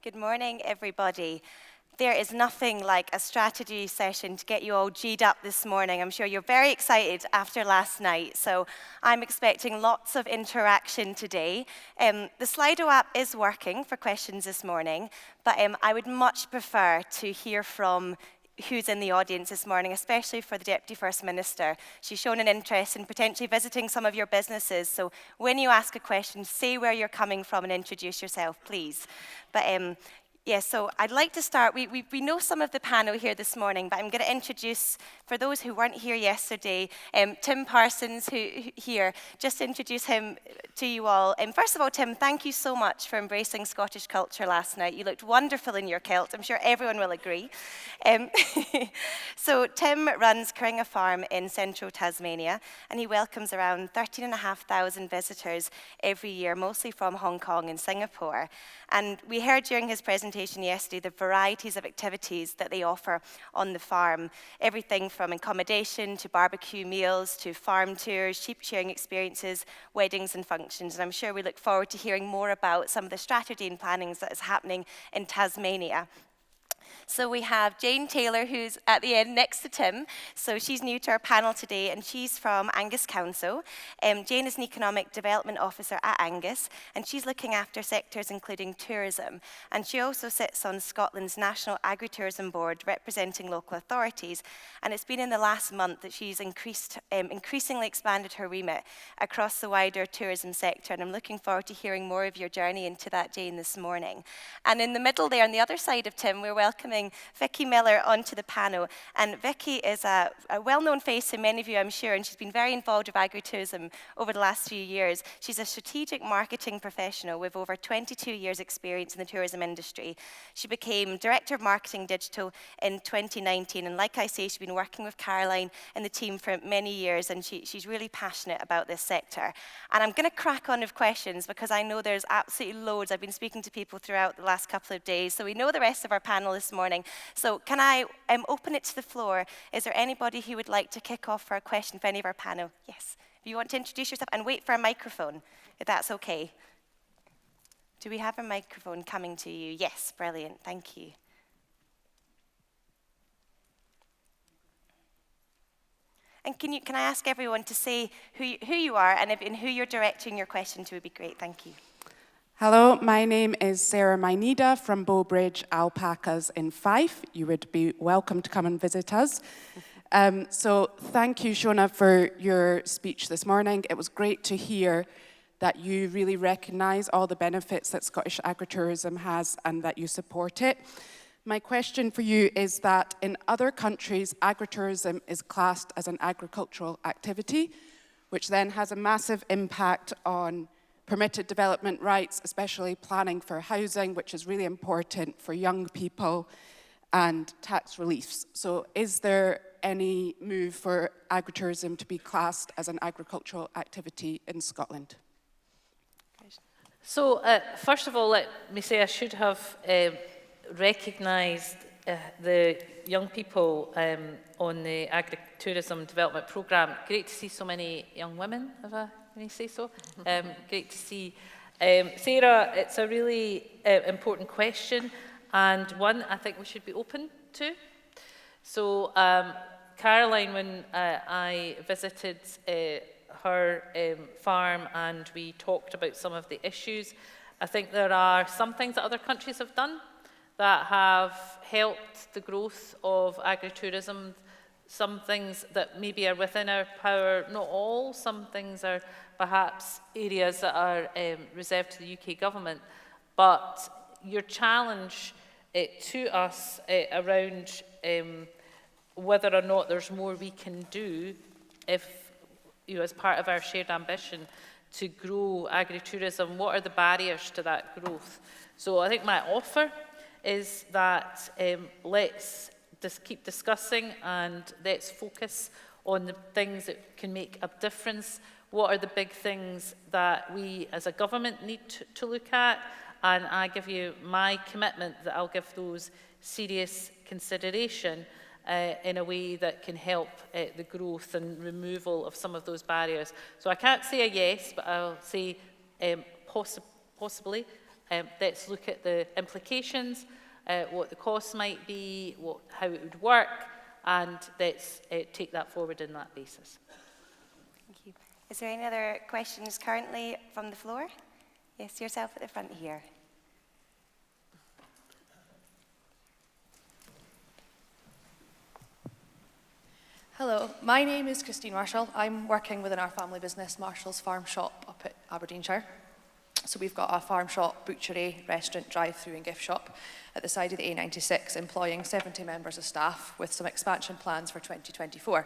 Good morning, everybody. There is nothing like a strategy session to get you all G'd up this morning. I'm sure you're very excited after last night, so I'm expecting lots of interaction today. The Slido app is working for questions this morning, but I would much prefer to hear from who's in the audience this morning, especially for the Deputy First Minister. She's shown an interest in potentially visiting some of your businesses, so when you ask a question, say where you're coming from and introduce yourself, please. But yeah, so I'd like to start. We know some of the panel here this morning, but I'm going to introduce, for those who weren't here yesterday, Tim Parsons, who here, just introduce him to you all. First of all, Tim, thank you so much for embracing Scottish culture last night. You looked wonderful in your kilt. I'm sure everyone will agree. So Tim runs Curringa Farm in central Tasmania, and he welcomes around 13,500 visitors every year, mostly from Hong Kong and Singapore. And we heard during his presentation yesterday the varieties of activities that they offer on the farm. Everything from accommodation to barbecue meals to farm tours, sheep sharing experiences, weddings and functions. And I'm sure we look forward to hearing more about some of the strategy and plannings that is happening in Tasmania. So we have Jane Taylor, who's at the end next to Tim. So she's new to our panel today, and she's from Angus Council. Jane is an Economic Development Officer at Angus, and she's looking after sectors including tourism. And she also sits on Scotland's National Agritourism Board, representing local authorities. And it's been in the last month that she's increasingly expanded her remit across the wider tourism sector. And I'm looking forward to hearing more of your journey into that, Jane, this morning. And in the middle there, on the other side of Tim, we're welcoming Vicki Millar onto the panel. And Vicki is a well-known face to many of you, I'm sure, and she's been very involved with agritourism over the last few years. She's a strategic marketing professional with over 22 years' experience in the tourism industry. She became Director of Marketing Digital in 2019, and like I say, she's been working with Caroline and the team for many years, and she's really passionate about this sector. And I'm going to crack on with questions because I know there's absolutely loads. I've been speaking to people throughout the last couple of days, so we know the rest of our panel this morning. So can I open it to the floor? Is there anybody who would like to kick off for a question for any of our panel? Yes. If you want to introduce yourself and wait for a microphone, if that's okay. Do we have a microphone coming to you? Yes, brilliant. Thank you. And can I ask everyone to say who you are and who you're directing your question to would be great. Thank you. Hello, my name is Sarah Mainida from Bowbridge Alpacas in Fife. You would be welcome to come and visit us. So thank you, Shona, for your speech this morning. It was great to hear that you really recognise all the benefits that Scottish agritourism has and that you support it. My question for you is that in other countries, agritourism is classed as an agricultural activity, which then has a massive impact on permitted development rights, especially planning for housing, which is really important for young people, and tax reliefs. So is there any move for agritourism to be classed as an agricultural activity in Scotland? So first of all, let me say I should have recognised the young people on the Agritourism Development Programme. Great to see so many young women, can you say so? Great to see. Sarah, it's a really important question and one I think we should be open to. So Caroline, when I visited her farm and we talked about some of the issues, I think there are some things that other countries have done that have helped the growth of agritourism. Some things that maybe are within our power, not all. Some things are perhaps areas that are reserved to the UK government. But your challenge to us around whether or not there's more we can do if, as part of our shared ambition to grow agritourism, what are the barriers to that growth? So I think my offer is that let's just keep discussing and let's focus on the things that can make a difference. What are the big things that we as a government need to look at? And I give you my commitment that I'll give those serious consideration in a way that can help the growth and removal of some of those barriers. So I can't say a yes, but I'll say possibly, Let's look at the implications, what the costs might be, how it would work, and let's take that forward on that basis. Thank you. Is there any other questions currently from the floor? Yes, yourself at the front here. Hello, my name is Christine Marshall. I'm working within our family business, Marshall's Farm Shop up at Aberdeenshire. So we've got a farm shop, butchery, restaurant, drive-through and gift shop at the side of the A96, employing 70 members of staff with some expansion plans for 2024.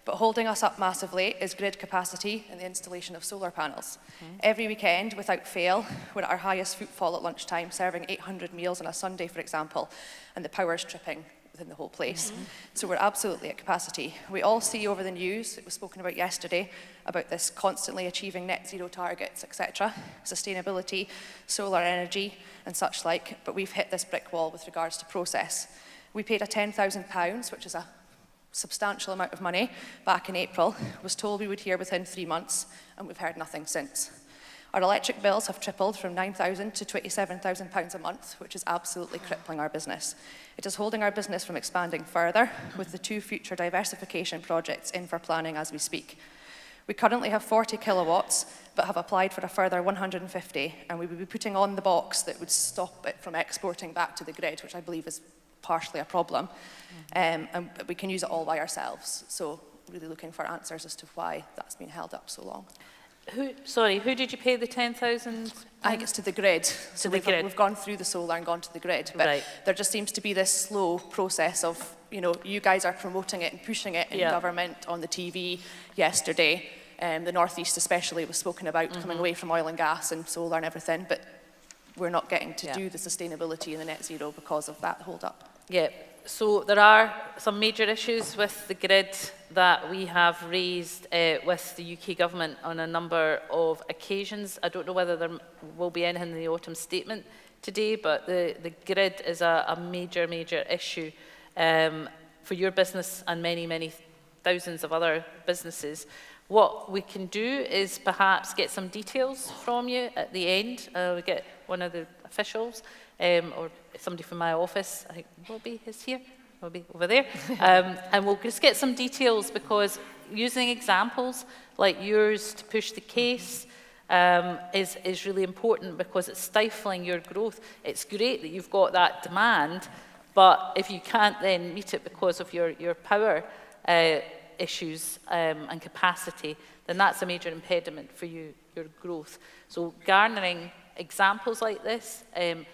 But holding us up massively is grid capacity and the installation of solar panels. Every weekend, without fail, we're at our highest footfall at lunchtime, serving 800 meals on a Sunday, for example, and the power's tripping within the whole place. So we're absolutely at capacity. We all see over the news, it was spoken about yesterday, about this constantly achieving net zero targets, etc., sustainability, solar energy, and such like, but we've hit this brick wall with regards to process. We paid a £10,000, which is a substantial amount of money, back in April, was told we would hear within 3 months, and we've heard nothing since. Our electric bills have tripled from £9,000 to £27,000 a month, which is absolutely crippling our business. It is holding our business from expanding further, with the 2 future diversification projects in for planning as we speak. We currently have 40 kilowatts, but have applied for a further 150, and we will be putting on the box that would stop it from exporting back to the grid, which I believe is partially a problem. And we can use it all by ourselves. So really looking for answers as to why that's been held up so long. Who did you pay the 10,000? I think it's to the grid. So we've gone through the solar and gone to the grid. But there just seems to be this slow process of, you guys are promoting it and pushing it in government, on the TV yesterday. The Northeast especially was spoken about coming away from oil and gas and solar and everything. But we're not getting to do the sustainability and the net zero because of that hold up. Yeah, so there are some major issues with the grid that we have raised with the UK government on a number of occasions. I don't know whether there will be anything in the autumn statement today, but the grid is a major, major issue for your business and many, many thousands of other businesses. What we can do is perhaps get some details from you at the end. We get one of the officials or somebody from my office. I think Robbie is here. Will be over there, and we'll just get some details, because using examples like yours to push the case is really important, because it's stifling your growth. It's great that you've got that demand, but if you can't then meet it because of your power issues and capacity, then that's a major impediment for your growth. So garnering examples like this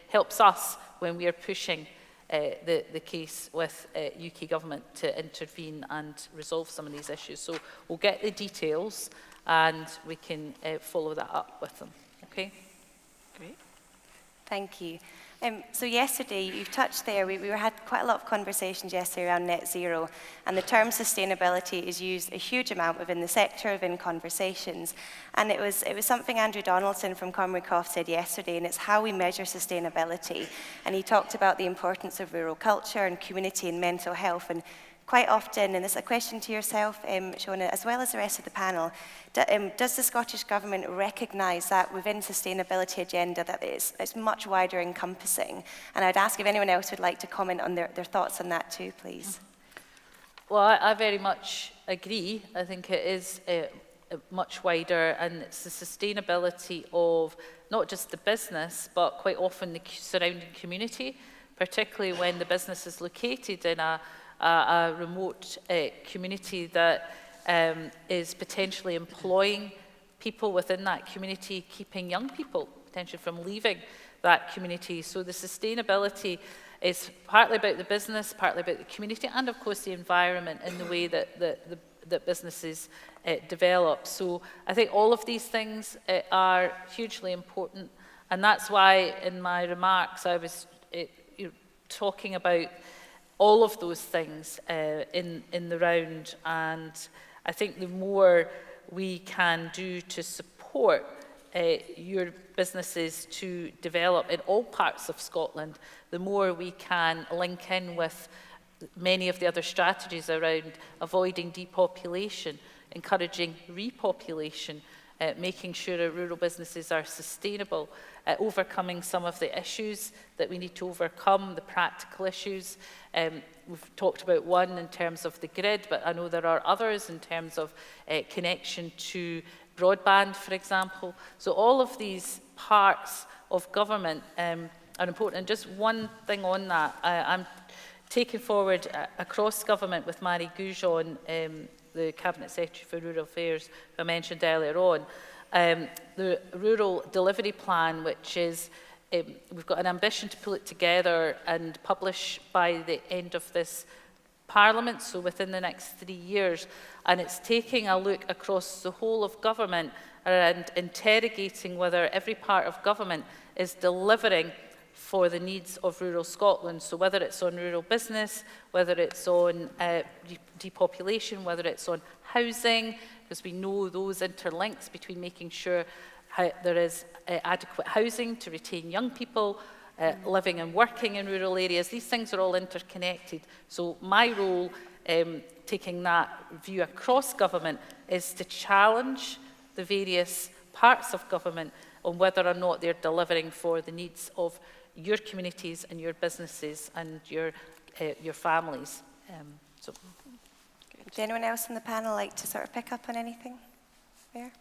helps us when we are pushing the case with UK government to intervene and resolve some of these issues. So we'll get the details and we can follow that up with them. Okay? Great. Thank you. So yesterday, you've touched there, we had quite a lot of conversations yesterday around net zero, and the term sustainability is used a huge amount within the sector, within conversations. And it was something Andrew Donaldson from Comrie said yesterday, and it's how we measure sustainability. And he talked about the importance of rural culture and community and mental health. And quite often, and this is a question to yourself, Shona, as well as the rest of the panel, does the Scottish Government recognise that within sustainability agenda that it's much wider encompassing? And I'd ask if anyone else would like to comment on their thoughts on that too, please. Well, I very much agree. I think it is much wider, and it's the sustainability of not just the business, but quite often the surrounding community, particularly when the business is located in a remote community that is potentially employing people within that community, keeping young people potentially from leaving that community. So the sustainability is partly about the business, partly about the community, and of course the environment and the way that businesses develop. So I think all of these things are hugely important, and that's why in my remarks I was talking about all of those things in the round, and I think the more we can do to support your businesses to develop in all parts of Scotland, the more we can link in with many of the other strategies around avoiding depopulation, encouraging repopulation, making sure our rural businesses are sustainable, overcoming some of the issues that we need to overcome, the practical issues. We've talked about one in terms of the grid, but I know there are others in terms of connection to broadband, for example. So all of these parts of government are important. And just one thing on that, I'm taking forward across government with Mary Goujon, the Cabinet Secretary for Rural Affairs, who I mentioned earlier on, the Rural Delivery Plan, which is, we've got an ambition to pull it together and publish by the end of this Parliament, so within the next 3 years. And it's taking a look across the whole of government and interrogating whether every part of government is delivering for the needs of rural Scotland. So whether it's on rural business, whether it's on depopulation, whether it's on housing, because we know those interlinks between making sure there is adequate housing to retain young people, living and working in rural areas. These things are all interconnected. So my role, taking that view across government, is to challenge the various parts of government on whether or not they're delivering for the needs of your communities and your businesses and your families. Would anyone else on the panel like to sort of pick up on anything there?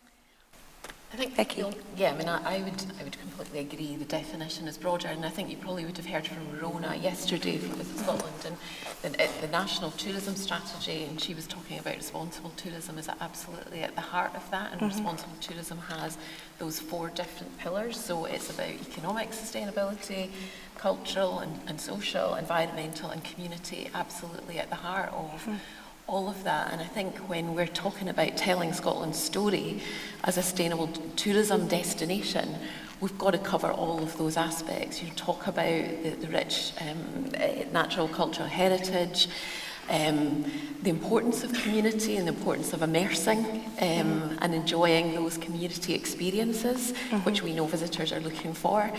I think, Vicki. yeah, I mean, I would completely agree. The definition is broader, and I think you probably would have heard from Rona yesterday with Scotland and the National Tourism Strategy, and she was talking about responsible tourism is absolutely at the heart of that, and responsible tourism has those 4 different pillars. So it's about economic sustainability, cultural and social, environmental and community, absolutely at the heart of all of that. And I think when we're talking about telling Scotland's story as a sustainable tourism destination, we've got to cover all of those aspects. You talk about the rich natural cultural heritage, the importance of community and the importance of immersing and enjoying those community experiences, which we know visitors are looking for.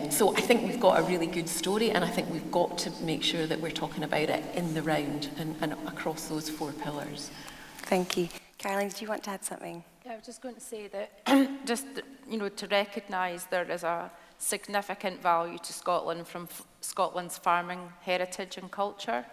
So I think we've got a really good story, and I think we've got to make sure that we're talking about it in the round and across those 4 pillars. Thank you. Caroline, did you want to add something? Yeah, I was just going to say that just, to recognise there is a significant value to Scotland from Scotland's farming heritage and culture,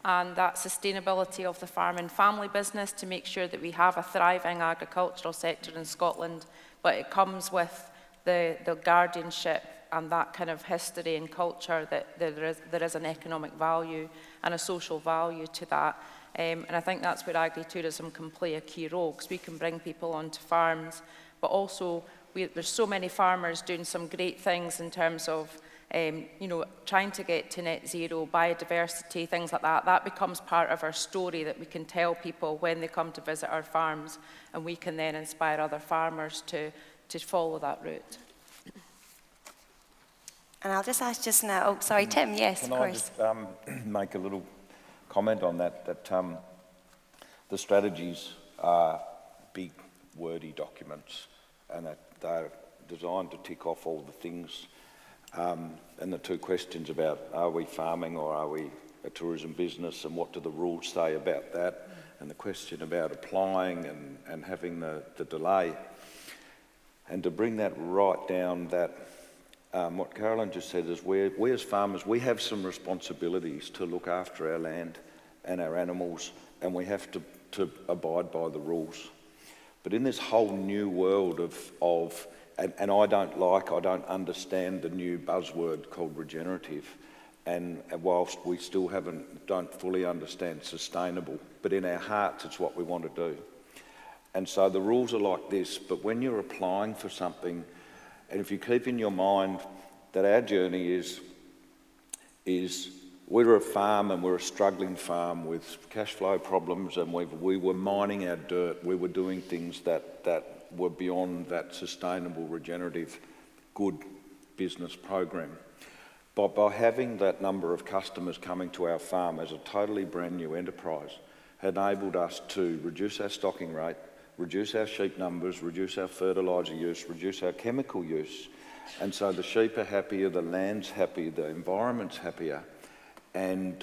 and that sustainability of the farm and family business to make sure that we have a thriving agricultural sector in Scotland, but it comes with the guardianship and that kind of history and culture that there is an economic value and a social value to that. And I think that's where agritourism can play a key role, because we can bring people onto farms, but also there's so many farmers doing some great things in terms of trying to get to net zero, biodiversity, things like that. That becomes part of our story that we can tell people when they come to visit our farms, and we can then inspire other farmers to follow that route. And I'll just ask just now, oh, sorry, Tim, yes, of course. Can I just make a little comment on that the strategies are big, wordy documents, and that they're designed to tick off all the things. And the 2 questions about are we farming or are we a tourism business, and what do the rules say about that, and the question about applying and having the delay. And to bring that right down, that what Caroline just said is we as farmers, we have some responsibilities to look after our land and our animals, and we have to abide by the rules. But in this whole new world of and I don't understand the new buzzword called regenerative, and whilst we still don't fully understand sustainable, but in our hearts it's what we want to do. And so the rules are like this, but when you're applying for something, and if you keep in your mind that our journey is we're a farm, and we're a struggling farm with cash flow problems, and we were mining our dirt, we were doing things that were beyond that sustainable, regenerative, good business program. But by having that number of customers coming to our farm as a totally brand new enterprise, enabled us to reduce our stocking rate, reduce our sheep numbers, reduce our fertiliser use, reduce our chemical use. And so the sheep are happier, the land's happy, the environment's happier. And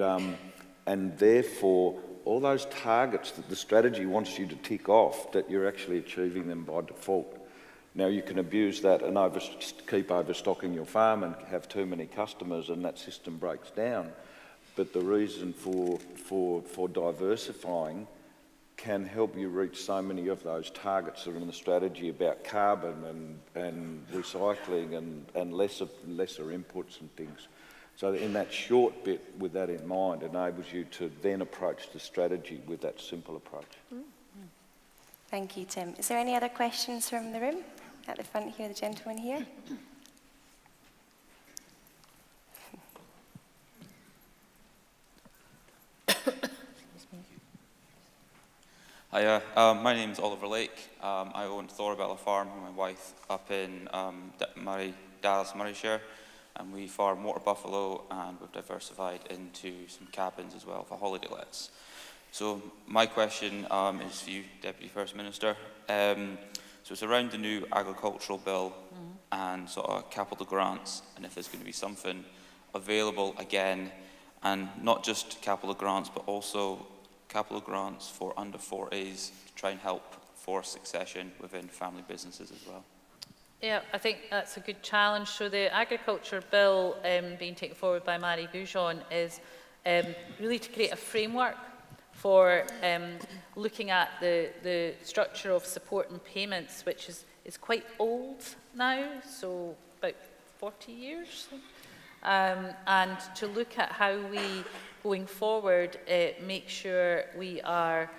therefore, all those targets that the strategy wants you to tick off, that you're actually achieving them by default. Now you can abuse that and keep overstocking your farm and have too many customers and that system breaks down. But the reason for diversifying can help you reach so many of those targets that are in the strategy about carbon and recycling and lesser inputs and things. So in that short bit, with that in mind, enables you to then approach the strategy with that simple approach. Thank you, Tim. Is there any other questions from the room? At the front here, the gentleman here. Hiya, my name's Oliver Lake. I own Thorabella Farm with my wife up in Dallas, Murrayshire, and we farm water buffalo, and we've diversified into some cabins as well for holiday lets. So my question is for you, Deputy First Minister. So it's around the new agricultural bill and sort of capital grants, and if there's going to be something available again, and not just capital grants, but also capital grants for under 40s to try and help for succession within family businesses as well. Yeah, I think that's a good challenge. So the agriculture bill being taken forward by Marie Goujon is really to create a framework for looking at the structure of support and payments, which is quite old now, so about 40 years. And to look at how we, going forward, make sure we are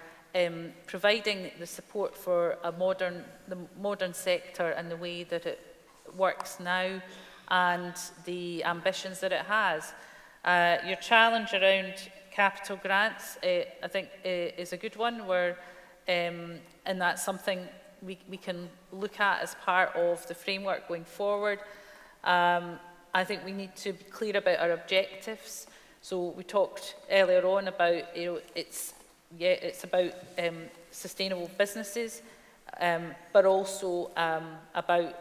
providing the support for the modern sector and the way that it works now and the ambitions that it has. Your challenge around capital grants, I think, is a good one, and that's something we can look at as part of the framework going forward. I think we need to be clear about our objectives. So we talked earlier on about, it's about sustainable businesses, but also about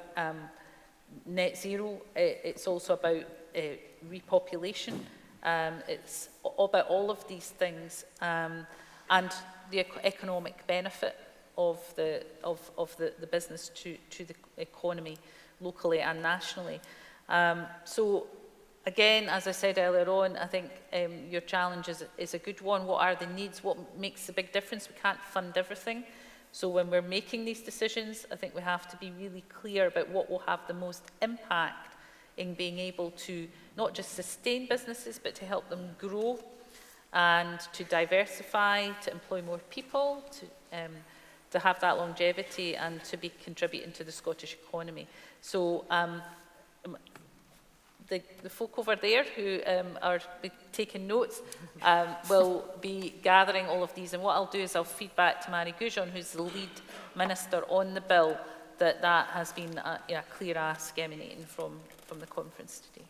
net zero. It's also about repopulation. It's about all of these things and the economic benefit of the business to the economy locally and nationally. So again, as I said earlier on, I think your challenge is a good one. What are the needs? What makes the big difference? We can't fund everything. So when we're making these decisions, I think we have to be really clear about what will have the most impact in being able to not just sustain businesses, but to help them grow and to diversify, to employ more people, to have that longevity and to be contributing to the Scottish economy. So the folk over there who are taking notes will be gathering all of these. And what I'll do is I'll feed back to Marie Goujon, who's the lead minister on the bill, that has been a clear ask emanating from the conference today.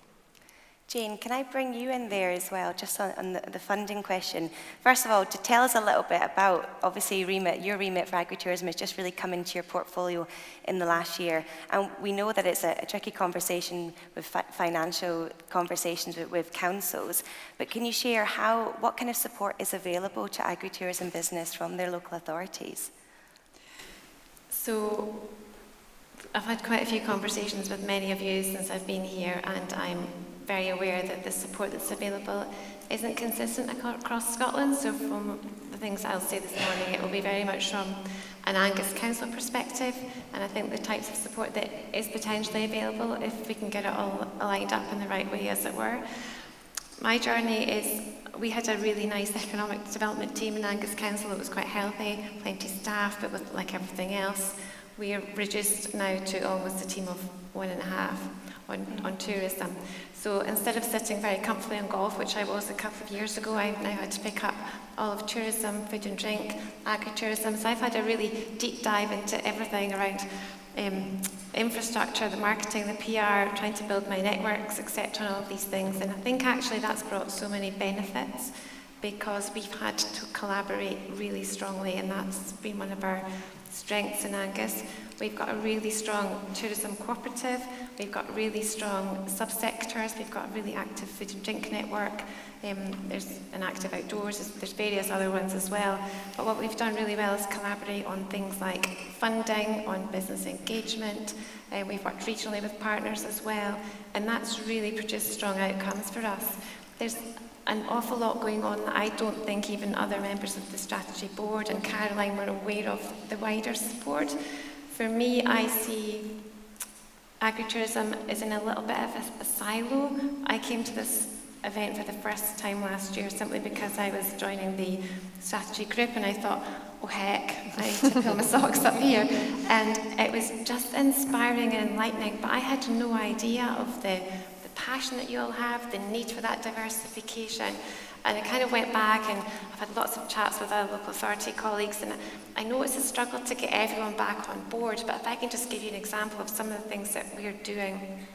Jane, can I bring you in there as well, just on the funding question? First of all, to tell us a little bit about, obviously, your remit for agritourism has just really come into your portfolio in the last year. And we know that it's a tricky conversation with financial conversations with councils. But can you share what kind of support is available to agritourism business from their local authorities? So I've had quite a few conversations with many of you since I've been here, and I'm very aware that the support that's available isn't consistent across Scotland. So from the things I'll say this morning, it will be very much from an Angus Council perspective, and I think the types of support that is potentially available, if we can get it all lined up in the right way, as it were. My journey is, we had a really nice economic development team in Angus Council. It was quite healthy, plenty of staff, but with, like everything else, we are reduced now to almost a team of 1.5 on tourism. So instead of sitting very comfortably on golf, which I was a couple of years ago, I've now had to pick up all of tourism, food and drink, agritourism. So I've had a really deep dive into everything around infrastructure, the marketing, the PR, trying to build my networks, etc., and all of these things. And I think actually that's brought so many benefits, because we've had to collaborate really strongly, and that's been one of our strengths in Angus. We've got a really strong tourism cooperative, we've got really strong subsectors, we've got a really active food and drink network, there's an active outdoors, there's various other ones as well. But what we've done really well is collaborate on things like funding, on business engagement, we've worked regionally with partners as well, and that's really produced strong outcomes for us. There's an awful lot going on that I don't think even other members of the strategy board and Caroline were aware of the wider support. For me, I see agritourism is in a little bit of a silo. I came to this event for the first time last year simply because I was joining the strategy group, and I thought, oh heck, I need to pull my socks up here. And it was just inspiring and enlightening, but I had no idea of the passion that you all have, the need for that diversification. And I kind of went back, and I've had lots of chats with our local authority colleagues, and I know it's a struggle to get everyone back on board, but if I can just give you an example of some of the things that we're doing,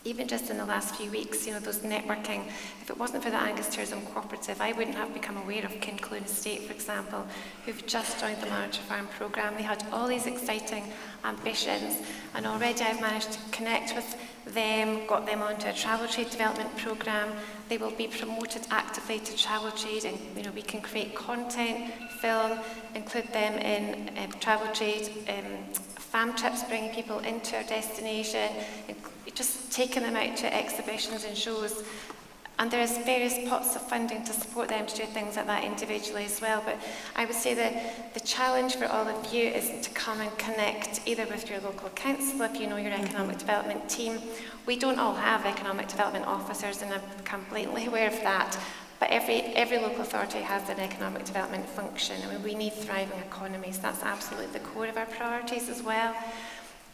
even just in the last few weeks, those networking, if it wasn't for the Angus Tourism Cooperative, I wouldn't have become aware of Kincloon Estate, for example, who've just joined the Manager Farm programme. They had all these exciting ambitions, and already I've managed to connect with them, got them onto a travel trade development programme. They will be promoted actively to travel trade, and we can create content, film, include them in travel trade, fam trips, bringing people into our destination, just taking them out to exhibitions and shows. And there's various pots of funding to support them to do things like that individually as well. But I would say that the challenge for all of you is to come and connect either with your local council, if you know your economic development team. We don't all have economic development officers, and I'm completely aware of that. But every local authority has an economic development function. I mean, we need thriving economies. That's absolutely the core of our priorities as well.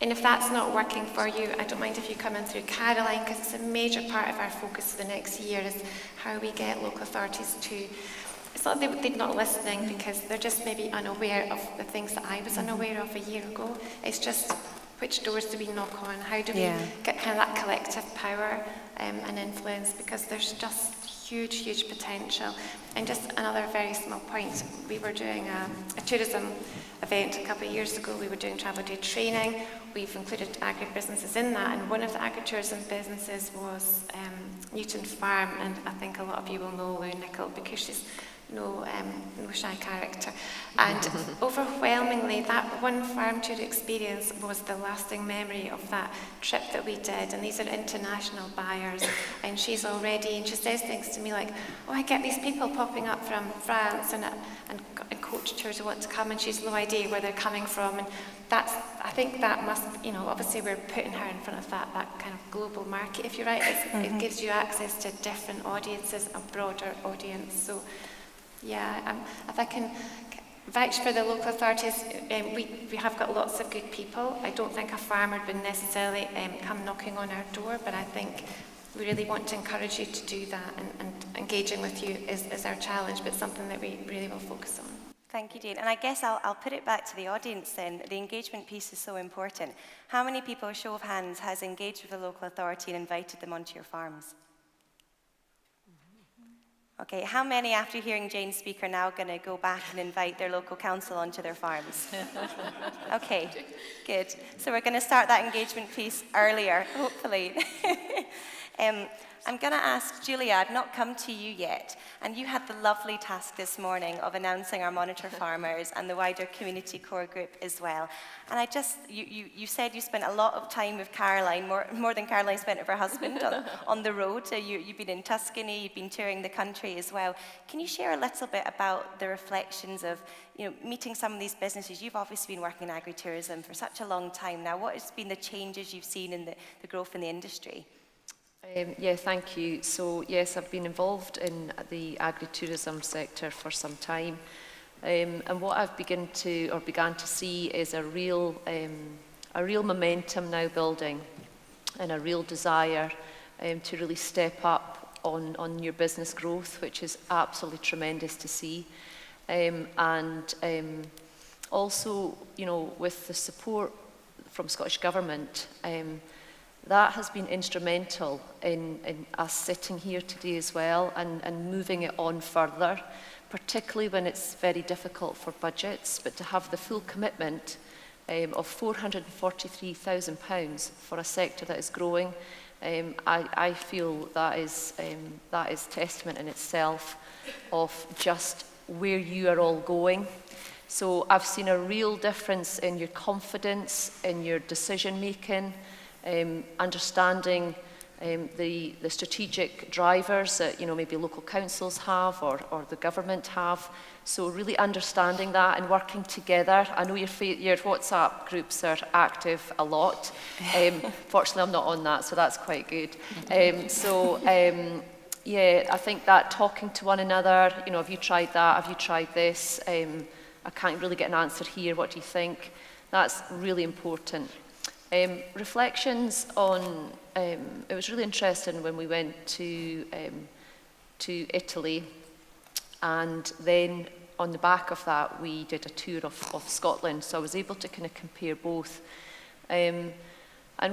And if that's not working for you, I don't mind if you come in through Caroline, because it's a major part of our focus for the next year is how we get local authorities to, it's not that they're not listening because they're just maybe unaware of the things that I was unaware of a year ago. It's just which doors do we knock on? How do we get kind of that collective power and influence? Because there's just huge potential. And just another very small point, we were doing a tourism event a couple of years ago. We were doing travel day training. We've included agri-businesses in that, and one of the agritourism businesses was Newton Farm, and I think a lot of you will know Lou Nicol because she's no shy character. And overwhelmingly, that one farm tour experience was the lasting memory of that trip that we did. And these are international buyers, and she says things to me like, oh, I get these people popping up from France and coach tours who want to come, and she's no idea where they're coming from. And I think that must, obviously we're putting her in front of that kind of global market, if you're right. It gives you access to different audiences, a broader audience. So yeah, if I can vouch for the local authorities, we have got lots of good people. I don't think a farmer would necessarily come knocking on our door, but I think we really want to encourage you to do that, and engaging with you is our challenge, but something that we really will focus on. Thank you, Jane. And I guess I'll put it back to the audience then. The engagement piece is so important. How many people, show of hands, has engaged with a local authority and invited them onto your farms? Okay, how many, after hearing Jane speak, are now going to go back and invite their local council onto their farms? Okay, good. So we're going to start that engagement piece earlier, hopefully. I'm going to ask Julia, I've not come to you yet, and you had the lovely task this morning of announcing our monitor farmers and the wider community core group as well. And you said you spent a lot of time with Caroline, more than Caroline spent with her husband on the road. You've been in Tuscany, you've been touring the country as well. Can you share a little bit about the reflections of meeting some of these businesses? You've obviously been working in agritourism for such a long time now. What has been the changes you've seen in the growth in the industry? Yeah, thank you. So yes, I've been involved in the agritourism sector for some time, and what I've began to see is a real momentum now building, and a real desire to really step up on your business growth, which is absolutely tremendous to see, and also with the support from Scottish Government. That has been instrumental in us sitting here today as well and moving it on further, particularly when it's very difficult for budgets, but to have the full commitment of £443,000 for a sector that is growing, I feel that is testament in itself of just where you are all going. So I've seen a real difference in your confidence, in your decision making, understanding the strategic drivers that maybe local councils have or the government have. So really understanding that and working together. I know your WhatsApp groups are active a lot. Fortunately, I'm not on that, so that's quite good. Yeah, I think that talking to one another, have you tried that? Have you tried this? I can't really get an answer here. What do you think? That's really important. Reflections on, it was really interesting when we went to Italy, and then on the back of that we did a tour of Scotland, so I was able to kind of compare both. And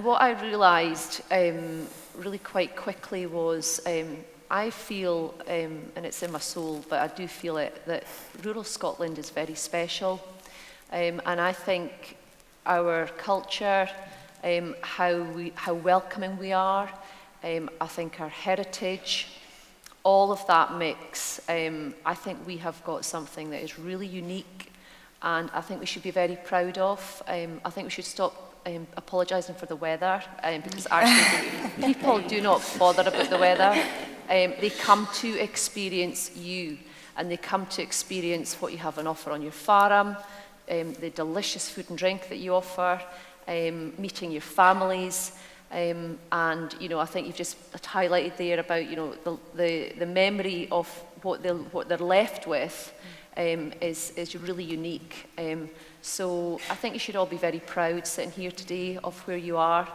what I realised really quite quickly was I feel, and it's in my soul, but I do feel it, that rural Scotland is very special. And I think our culture, how welcoming we are, I think our heritage, all of that mix, I think we have got something that is really unique, and I think we should be very proud of. I think we should stop apologising for the weather, because actually people do not bother about the weather. They come to experience you, and they come to experience what you have on offer on your farm, the delicious food and drink that you offer, meeting your families, and I think you've just highlighted there about the memory of what they're left with is really unique. So I think you should all be very proud sitting here today of where you are,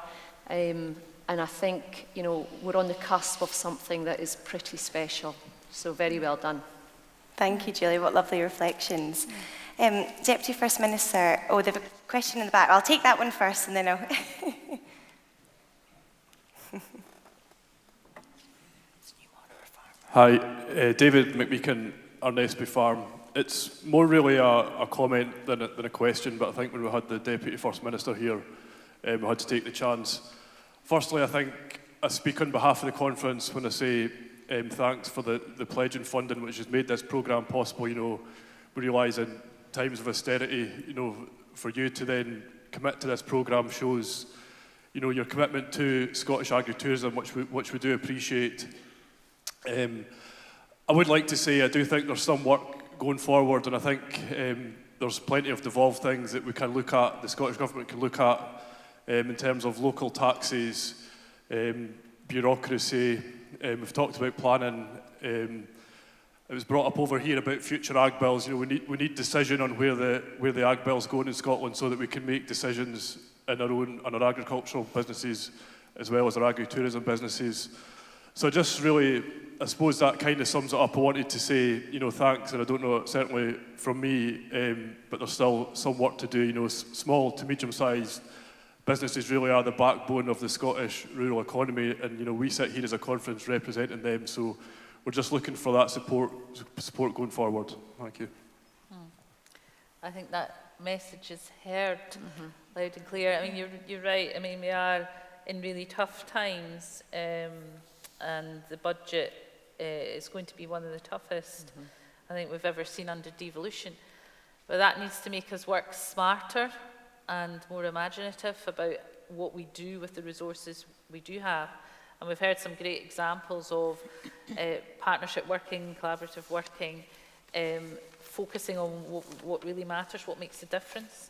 and I think we're on the cusp of something that is pretty special. So very well done. Thank you, Julie. What lovely reflections. Deputy First Minister, there's a question in the back. I'll take that one first and then I'll... Hi, David McMeekin, Arnesby Farm. It's more really a comment than a question, but I think when we had the Deputy First Minister here, we had to take the chance. Firstly, I think I speak on behalf of the conference when I say thanks for the pledge and funding which has made this programme possible. We realise in times of austerity, for you to then commit to this programme shows, your commitment to Scottish agritourism, which we do appreciate. I would like to say I do think there's some work going forward, and I think there's plenty of devolved things that we can look at, the Scottish Government can look at in terms of local taxes, bureaucracy. We've talked about planning. It was brought up over here about future ag bills. We need decision on where the ag bill's going in Scotland so that we can make decisions in our agricultural businesses as well as our agritourism businesses. So just really, I suppose that kind of sums it up. I wanted to say, thanks, and I don't know, certainly from me, but there's still some work to do. Small to medium-sized businesses really are the backbone of the Scottish rural economy, and we sit here as a conference representing them, so we're just looking for that support going forward. Thank you. I think that message is heard loud and clear. I mean, you're right. I mean, we are in really tough times, and the budget is going to be one of the toughest I think we've ever seen under devolution. But that needs to make us work smarter and more imaginative about what we do with the resources we do have. And we've heard some great examples of partnership working, collaborative working, focusing on what really matters, what makes a difference.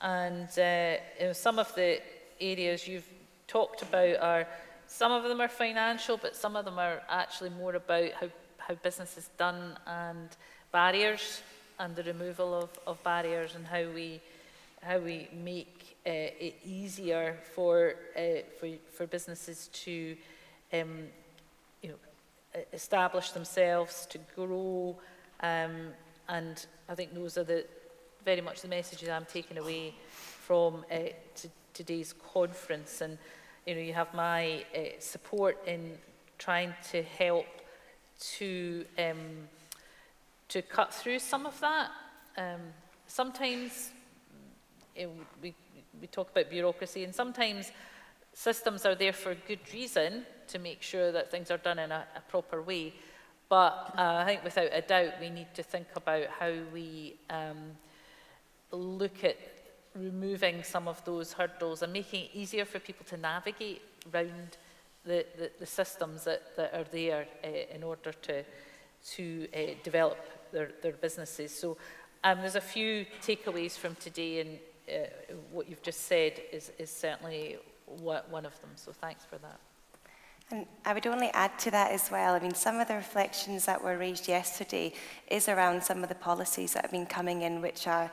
And some of the areas you've talked about some of them are financial, but some of them are actually more about how business is done and barriers and the removal of barriers, and how we make it easier for businesses to establish themselves, to grow, and I think those are very much the messages I'm taking away from today's conference. And you have my support in trying to help to cut through some of that. Sometimes we talk about bureaucracy, and sometimes systems are there for good reason to make sure that things are done in a proper way. But I think without a doubt we need to think about how we look at removing some of those hurdles and making it easier for people to navigate around the systems that are there in order to develop their businesses. So there's a few takeaways from today, and what you've just said is certainly one of them. So thanks for that. And I would only add to that as well. I mean, some of the reflections that were raised yesterday is around some of the policies that have been coming in, which a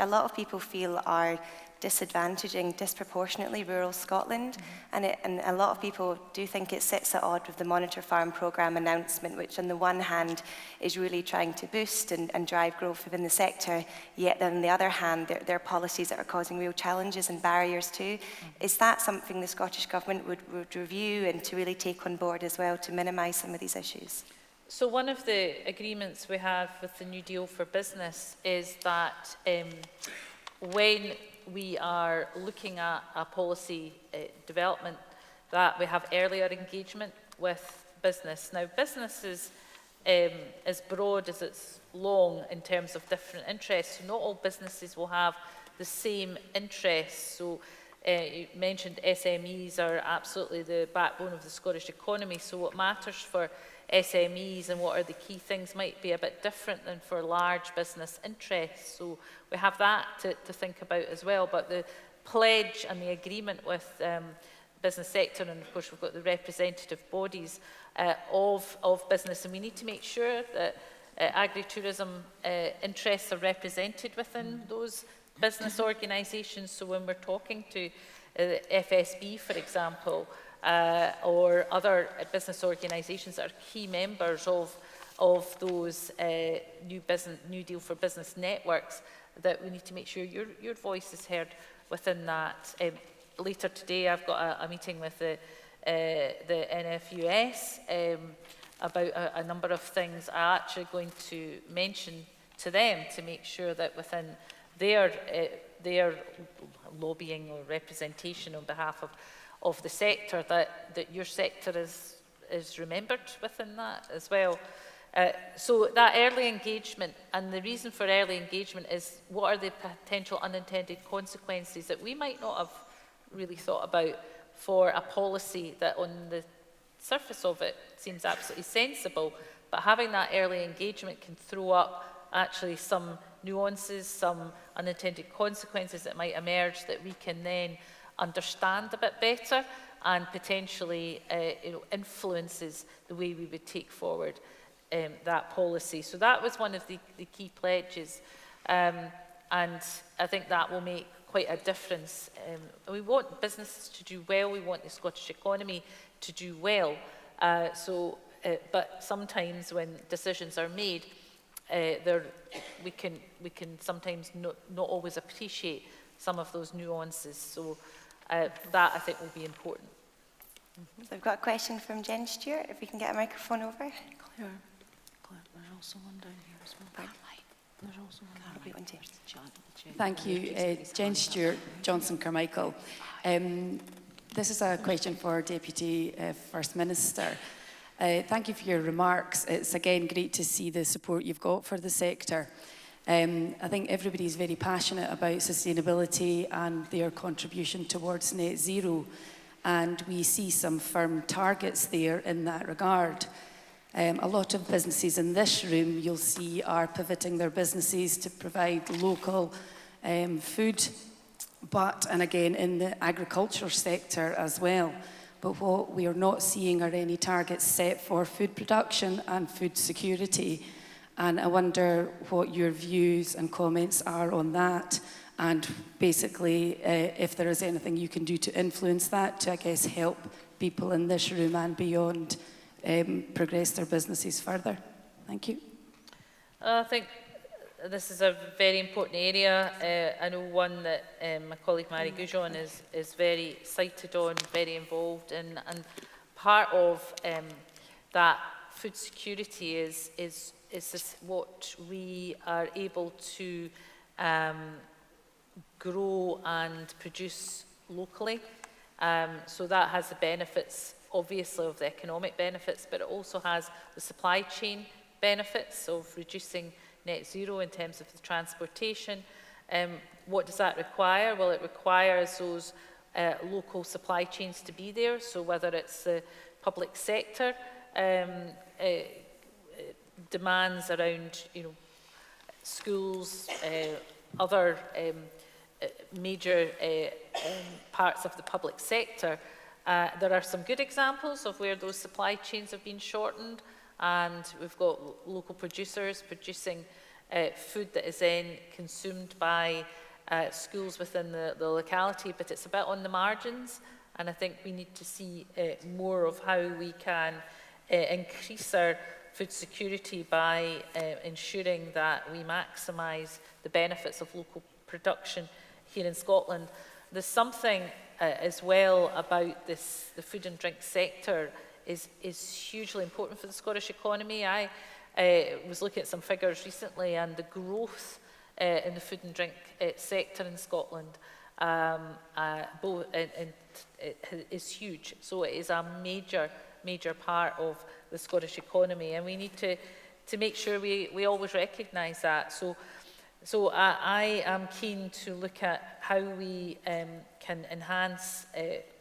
lot of people feel are disadvantaging disproportionately rural Scotland. And a lot of people do think it sits at odds with the Monitor Farm programme announcement, which on the one hand is really trying to boost and drive growth within the sector, yet on the other hand there are policies that are causing real challenges and barriers too. Is that something the Scottish Government would review and to really take on board as well to minimise some of these issues? So one of the agreements we have with the New Deal for Business is that when we are looking at a policy development, that we have earlier engagement with business. Now, business is as broad as it's long in terms of different interests. So not all businesses will have the same interests. So you mentioned SMEs are absolutely the backbone of the Scottish economy. So what matters for SMEs and what are the key things might be a bit different than for large business interests. So we have that to think about as well. But the pledge and the agreement with business sector, and of course we've got the representative bodies of business, and we need to make sure that agritourism interests are represented within those business organisations. So when we're talking to FSB, for example, or other business organisations that are key members of those New Deal for Business networks, that we need to make sure your voice is heard within that. Later today I've got a meeting with the NFUS about a number of things I'm actually going to mention to them to make sure that within their lobbying or representation on behalf of the sector, that your sector is remembered within that as well. So that early engagement, and the reason for early engagement is what are the potential unintended consequences that we might not have really thought about for a policy that on the surface of it seems absolutely sensible, but having that early engagement can throw up actually some nuances, some unintended consequences that might emerge that we can then understand a bit better, and potentially influences the way we would take forward that policy. So that was one of the key pledges, and I think that will make quite a difference. We want businesses to do well, we want the Scottish economy to do well, but sometimes when decisions are made, we can sometimes not always appreciate some of those nuances. So that I think will be important. So I've got a question from Jen Stewart, if we can get a microphone over. Claire, there's also one down here as well. There's also one down here. Thank you. Jen Stewart, Johnson Carmichael. This is a question for Deputy First Minister. Thank you for your remarks. It's again great to see the support you've got for the sector. I think everybody's very passionate about sustainability and their contribution towards net zero, and we see some firm targets there in that regard. A lot of businesses in this room, you'll see, are pivoting their businesses to provide local food, and again in the agriculture sector as well. But what we are not seeing are any targets set for food production and food security. And I wonder what your views and comments are on that, and basically if there is anything you can do to influence that, to I guess help people in this room and beyond progress their businesses further. Thank you. I think this is a very important area. I know one that my colleague Mary Goujon is very cited on, very involved in, and part of that food security is this what we are able to grow and produce locally. So that has the benefits, obviously, of the economic benefits, but it also has the supply chain benefits of reducing net zero in terms of the transportation. What does that require? Well, it requires those local supply chains to be there. So whether it's the public sector demands around, schools, other major parts of the public sector. There are some good examples of where those supply chains have been shortened, and we've got local producers producing food that is then consumed by schools within the locality, but it's a bit on the margins, and I think we need to see more of how we can increase our food security by ensuring that we maximise the benefits of local production here in Scotland. There's something as well about this, the food and drink sector is hugely important for the Scottish economy. I was looking at some figures recently, and the growth in the food and drink sector in Scotland is huge. So it is a major part of the Scottish economy, and we need to make sure we always recognise that. So I am keen to look at how we can enhance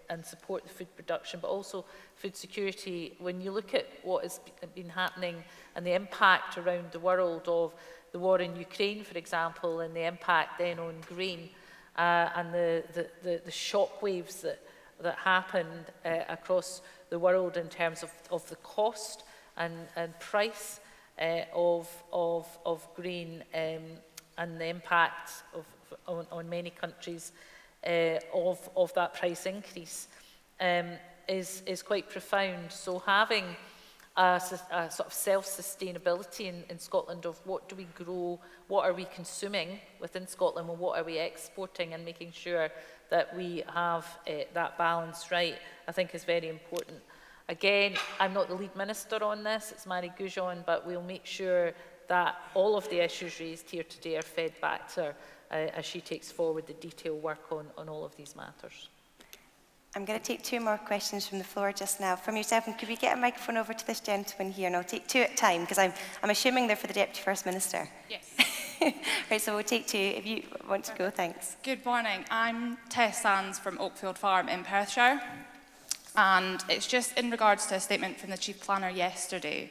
and support the food production, but also food security. When you look at what has been happening and the impact around the world of the war in Ukraine, for example, and the impact then on grain and the shockwaves that happened across the world in terms of the cost and price of grain and the impact on many countries of that price increase is quite profound. So having a sort of self-sustainability in Scotland of what do we grow, what are we consuming within Scotland, and what are we exporting, and making sure that we have that balance right, I think is very important. Again, I'm not the lead minister on this, it's Mary Goujon, but we'll make sure that all of the issues raised here today are fed back to her as she takes forward the detailed work on all of these matters. I'm going to take two more questions from the floor just now. From yourself, and could we get a microphone over to this gentleman here? And I'll take two at a time, because I'm assuming they're for the Deputy First Minister. Yes. Right, so we'll take two. If you want to go, thanks. Good morning. I'm Tess Sands from Oakfield Farm in Perthshire. And it's just in regards to a statement from the Chief Planner yesterday.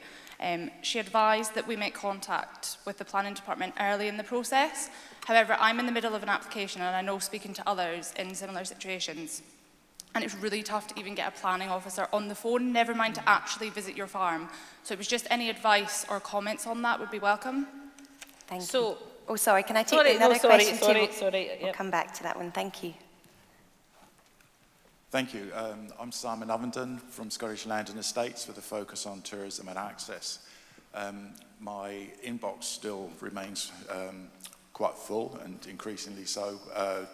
She advised that we make contact with the Planning Department early in the process. However, I'm in the middle of an application, and I know, speaking to others in similar situations, and it's really tough to even get a planning officer on the phone, never mind to actually visit your farm. So it was just any advice or comments on that would be welcome. Thank you. Oh, sorry, can I take another question too? We'll come back to that one. Thank you. Thank you. I'm Simon Ovenden from Scottish Land and Estates with a focus on tourism and access. My inbox still remains quite full, and increasingly so,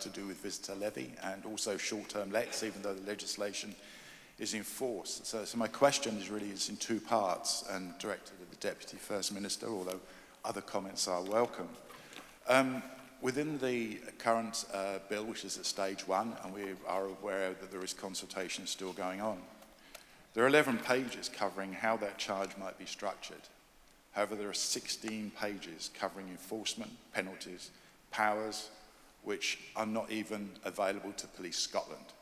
to do with visitor levy and also short-term lets, even though the legislation is in force. So my question is in two parts and directed at the Deputy First Minister, although other comments are welcome. Within the current bill, which is at stage 1, and we are aware that there is consultation still going on, there are 11 pages covering how that charge might be structured. However, there are 16 pages covering enforcement, penalties, powers, which are not even available to Police Scotland.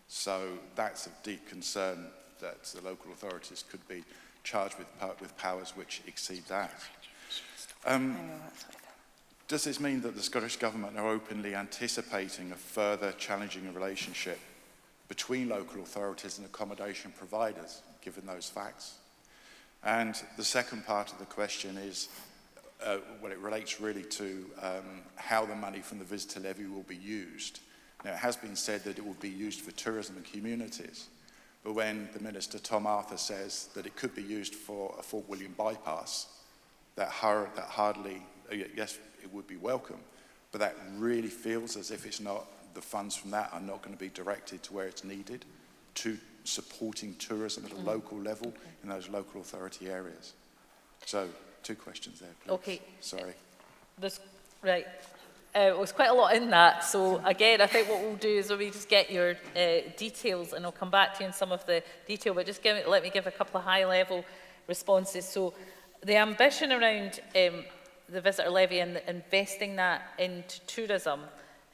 So that's of deep concern that the local authorities could be charged with powers which exceed that. Does this mean that the Scottish Government are openly anticipating a further challenging relationship between local authorities and accommodation providers, given those facts? And the second part of the question is, it relates really to how the money from the visitor levy will be used. Now, it has been said that it will be used for tourism and communities, but when the Minister, Tom Arthur, says that it could be used for a Fort William bypass, that hardly yes, it would be welcome, but that really feels as if it's not, the funds from that are not going to be directed to where it's needed, to supporting tourism at a local level in those local authority areas. So, 2 questions there, please. Okay. Sorry. Right. There's quite a lot in that. So again, I think what we'll do is we just get your details, and I'll come back to you in some of the detail, but just let me give a couple of high-level responses. So the ambition around the visitor levy and investing that into tourism,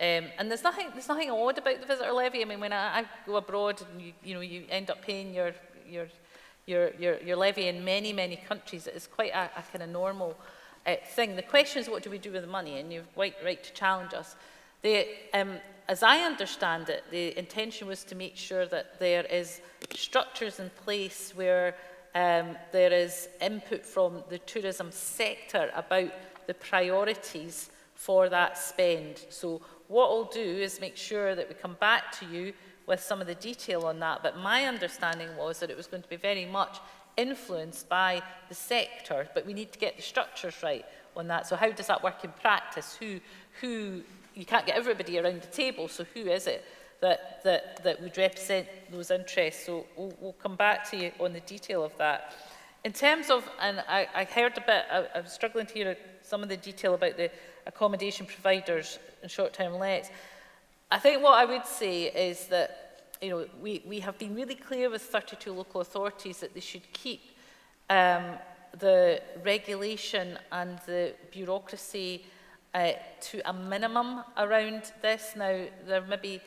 and there's nothing odd about the visitor levy. I mean, when I go abroad, and you end up paying your levy in many countries. It's quite a kind of normal thing. The question is, what do we do with the money? And you're quite right to challenge us. As I understand it, the intention was to make sure that there is structures in place where there is input from the tourism sector about the priorities for that spend. So what I'll do is make sure that we come back to you with some of the detail on that. But my understanding was that it was going to be very much influenced by the sector, but we need to get the structures right on that. So how does that work in practice? Who you can't get everybody around the table, so who is it that would represent those interests? So we'll come back to you on the detail of that. In terms of, and I heard a bit, I was struggling to hear some of the detail about the accommodation providers and short-term lets. I think what I would say is that we have been really clear with 32 local authorities that they should keep the regulation and the bureaucracy to a minimum around this. Now, there may be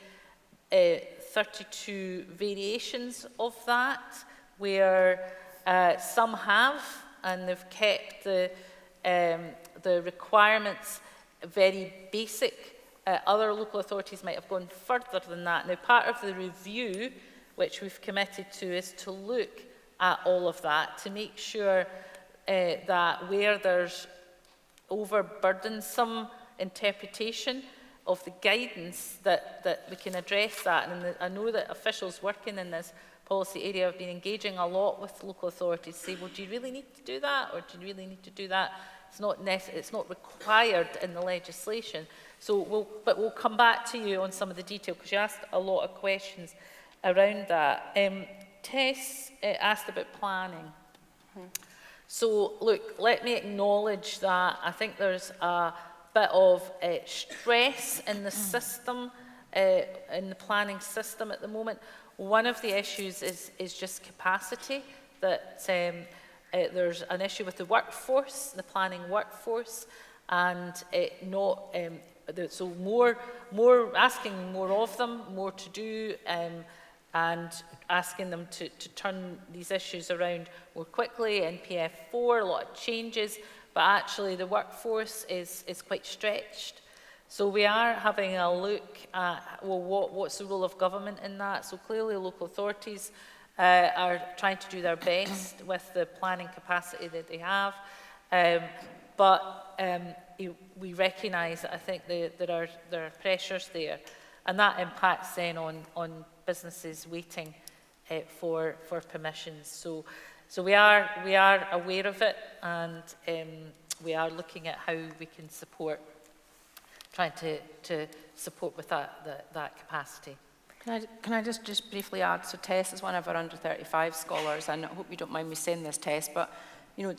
32 variations of that, where some have, and they've kept the requirements very basic. Other local authorities might have gone further than that. Now, part of the review, which we've committed to, is to look at all of that, to make sure that where there's overburdensome interpretation of the guidance, that we can address that. And I know that officials working in this policy area have been engaging a lot with local authorities to say, well, do you really need to do that, or do you really need to do that? It's not required in the legislation. So we'll come back to you on some of the detail, because you asked a lot of questions around that. Tess asked about planning. So look, let me acknowledge that I think there's a bit of stress in the system, in the planning system at the moment. One of the issues is just capacity, that there's an issue with the workforce, the planning workforce, and so more asking more of them, more to do, and asking them to turn these issues around more quickly. NPF4, a lot of changes, but actually the workforce is quite stretched. So we are having a look at, well, what's the role of government in that? So clearly local authorities are trying to do their best with the planning capacity that they have. But we recognise that I think there are pressures there, and that impacts then on businesses waiting for permissions. So we are aware of it, and we are looking at how we can support, trying to support with that capacity. Can I just briefly add, so Tess is one of our under 35 scholars, and I hope you don't mind me saying this, Tess, but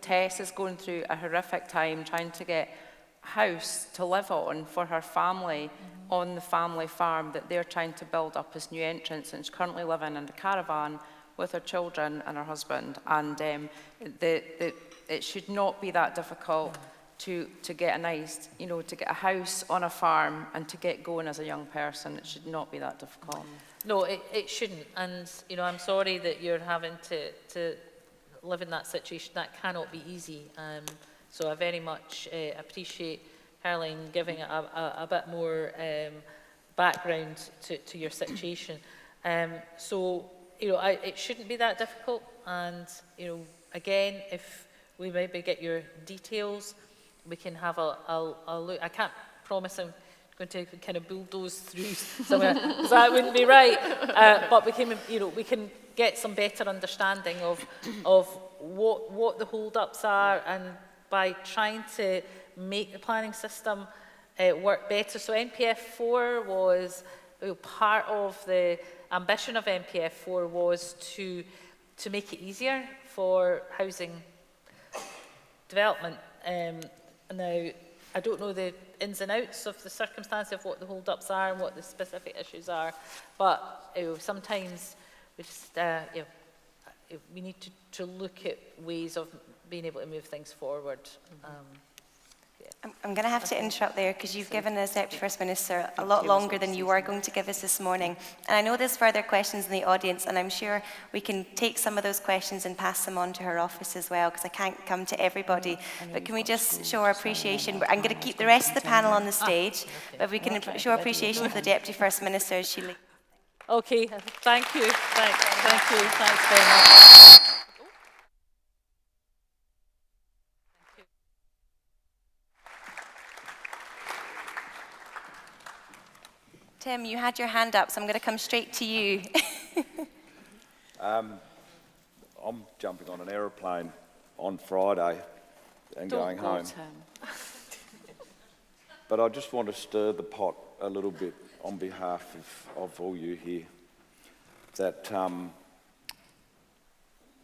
Tess is going through a horrific time trying to get a house to live on for her family on the family farm that they're trying to build up as new entrants, and she's currently living in a caravan with her children and her husband, and it should not be that difficult to get a nice, to get a house on a farm and to get going as a young person. It should not be that difficult. No, it shouldn't, and I'm sorry that you're having to live in that situation. That cannot be easy. So I very much appreciate Caroline giving a bit more background to your situation. So it shouldn't be that difficult, and again, if we maybe get your details, we can have a look. I can't promise I'm going to kind of bulldoze through somewhere, because that wouldn't be right. But we can get some better understanding of what the hold-ups are, and by trying to make the planning system work better. So NPF4 was, part of the ambition of NPF4 was to make it easier for housing development. Now, I don't know the ins and outs of the circumstance of what the hold-ups are and what the specific issues are, but sometimes we just, we need to look at ways of being able to move things forward. I'm going to have to interrupt there because you've given the Deputy First Minister a lot longer than you were going to give us this morning. And I know there's further questions in the audience, and I'm sure we can take some of those questions and pass them on to her office as well, because I can't come to everybody. But can we just show our appreciation? I'm going to keep the rest of the panel on the stage, but if we can show appreciation for the Deputy First Minister as she leaves. Okay, thank you. Thank you. Thanks very much. Tim, you had your hand up, so I'm going to come straight to you. I'm jumping on an aeroplane on Friday and going home. But I just want to stir the pot a little bit on behalf of all you here, that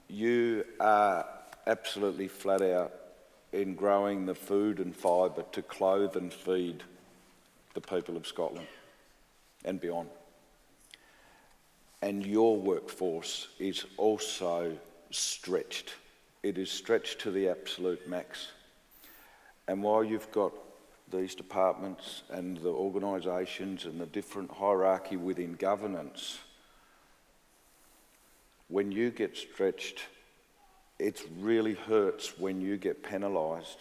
you are absolutely flat out in growing the food and fibre to clothe and feed the people of Scotland and beyond. And your workforce is also stretched. It is stretched to the absolute max. And while you've got these departments and the organisations and the different hierarchy within governance, when you get stretched, it really hurts when you get penalised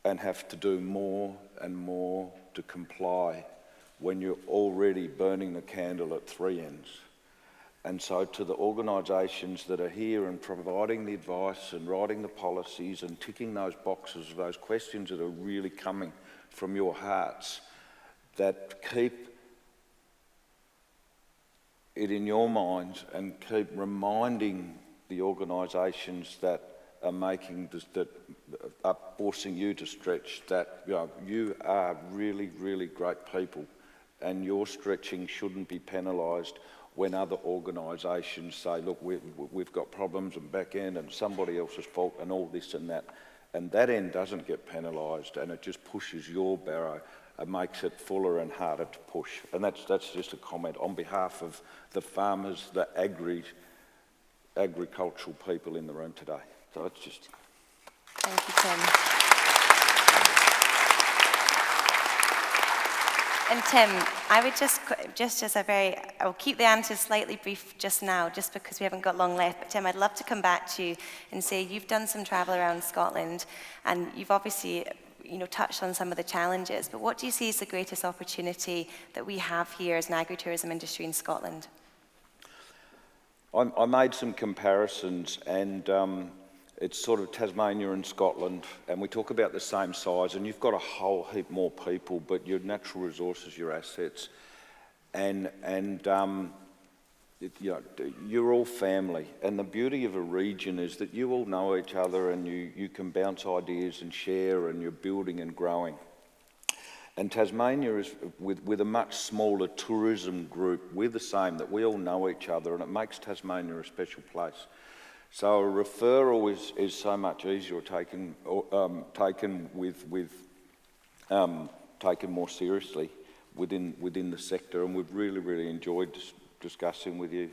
and have to do more and more to comply when you're already burning the candle at three ends. And so to the organisations that are here and providing the advice and writing the policies and ticking those boxes, those questions that are really coming from your hearts, that keep it in your minds and keep reminding the organisations that are making this, that are forcing you to stretch, that you are really, really great people, and your stretching shouldn't be penalised when other organisations say, look, we've got problems and back end and somebody else's fault and all this and that. And that end doesn't get penalised, and it just pushes your barrow and makes it fuller and harder to push. And that's just a comment on behalf of the farmers, the agricultural people in the room today. So it's just... Thank you, Tim. And Tim, I would I'll keep the answers slightly brief just now, just because we haven't got long left. But Tim, I'd love to come back to you and say you've done some travel around Scotland, and you've obviously, touched on some of the challenges. But what do you see as the greatest opportunity that we have here as an agritourism industry in Scotland? I made some comparisons, and it's sort of Tasmania and Scotland, and we talk about the same size, and you've got a whole heap more people, but your natural resources, your assets, and you're all family. And the beauty of a region is that you all know each other, and you can bounce ideas and share, and you're building and growing. And Tasmania is, with a much smaller tourism group, we're the same, that we all know each other, and it makes Tasmania a special place. So a referral is so much easier taken more seriously within the sector, and we've really enjoyed discussing with you.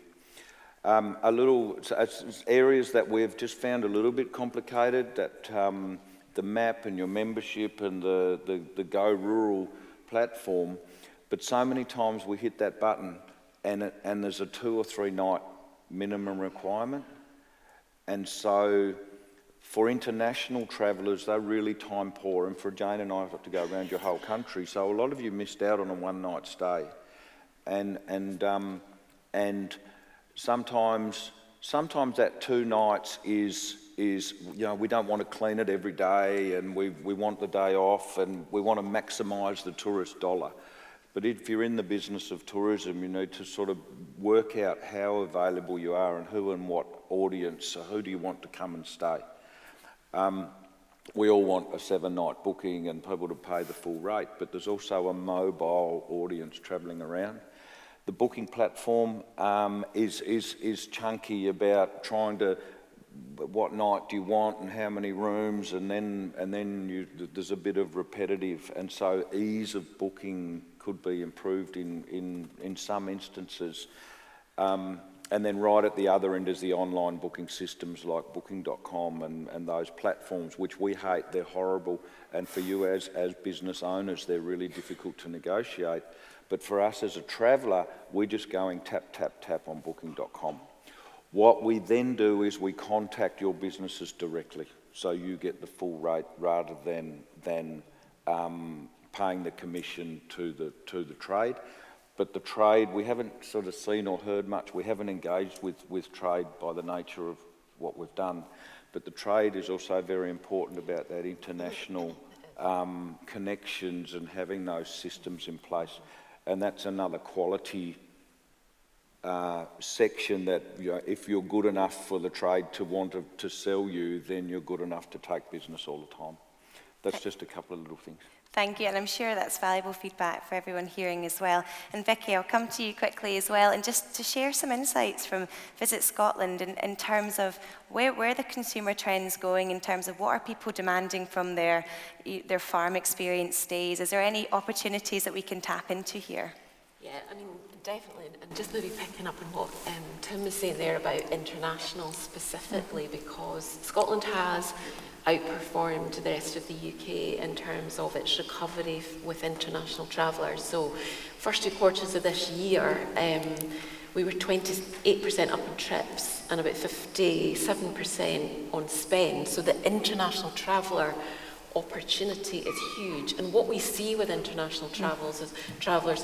Areas that we've just found a little bit complicated, that the map and your membership and the Go Rural platform, but so many times we hit that button and there's a 2 or 3 night minimum requirement. And so for international travellers, they're really time poor. And for Jane and I, I've got to go around your whole country. So a lot of you missed out on a 1 night stay. And sometimes that 2 nights is we don't want to clean it every day, and we want the day off, and we want to maximise the tourist dollar. But if you're in the business of tourism, you need to sort of work out how available you are and who and what audience, so who do you want to come and stay. we all want a 7-night booking and people to pay the full rate, but there's also a mobile audience travelling around. The booking platform is chunky about trying to, what night do you want and how many rooms, and then there's a bit of repetitive, and so ease of booking could be improved in some instances. And then right at the other end is the online booking systems like booking.com and those platforms, which we hate. They're horrible. And for you as business owners, they're really difficult to negotiate. But for us as a traveller, we're just going tap, tap, tap on booking.com. What we then do is we contact your businesses directly, so you get the full rate rather than paying the commission to the trade. But the trade, we haven't sort of seen or heard much. We haven't engaged with trade by the nature of what we've done. But the trade is also very important about that international connections and having those systems in place. And that's another quality section that, you know, if you're good enough for the trade to want to sell you, then you're good enough to take business all the time. That's just a couple of little things. Thank you, and I'm sure that's valuable feedback for everyone hearing as well. And Vicki, I'll come to you quickly as well, and just to share some insights from Visit Scotland in terms of where the consumer trends going, in terms of what are people demanding from their farm experience stays. Is there any opportunities that we can tap into here? Yeah, I mean, definitely, and just maybe picking up on what Tim was saying there about international specifically, because Scotland has outperformed the rest of the UK in terms of its recovery with international travellers. So, first 2 quarters of this year, we were 28% up on trips and about 57% on spend. So the international traveller opportunity is huge. And what we see with international travellers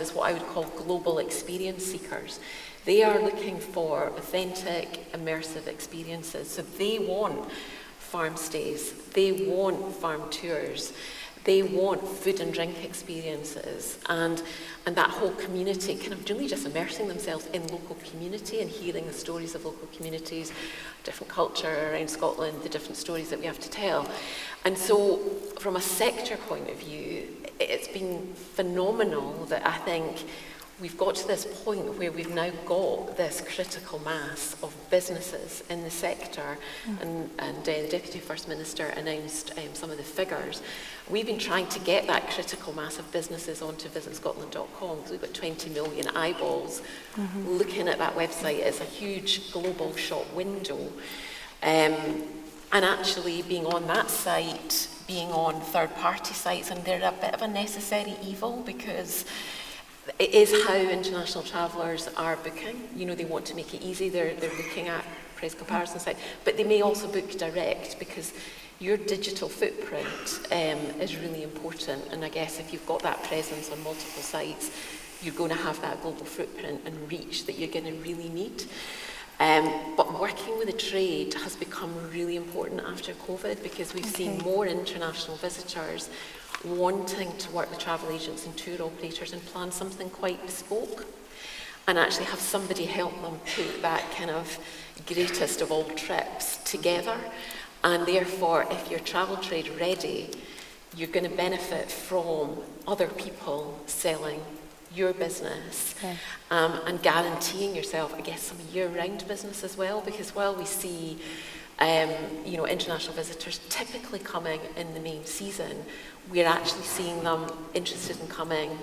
is what I would call global experience seekers. They are looking for authentic, immersive experiences. So they want farm stays, they want farm tours, they want food and drink experiences, and that whole community kind of really just immersing themselves in local community and hearing the stories of local communities, different culture around Scotland, the different stories that we have to tell. And so from a sector point of view, it's been phenomenal that I think we've got to this point where we've now got this critical mass of businesses in the sector, and the Deputy First Minister announced some of the figures. We've been trying to get that critical mass of businesses onto visitscotland.com, because we've got 20 million eyeballs looking at that website. It's a huge global shop window. And actually being on that site, being on third-party sites, and they're a bit of a necessary evil, because it is how international travellers are booking. You know, they want to make it easy. They're looking at price comparison sites, but they may also book direct, because your digital footprint is really important. And I guess if you've got that presence on multiple sites, you're going to have that global footprint and reach that you're going to really need. But working with the trade has become really important after COVID, because we've seen more international visitors wanting to work with travel agents and tour operators and plan something quite bespoke, and actually have somebody help them put that kind of greatest of all trips together. And therefore, if you're travel trade ready, you're going to benefit from other people selling your business, and guaranteeing yourself, I guess, some year-round business as well, because while we see you know, international visitors typically coming in the main season, we're actually seeing them interested in coming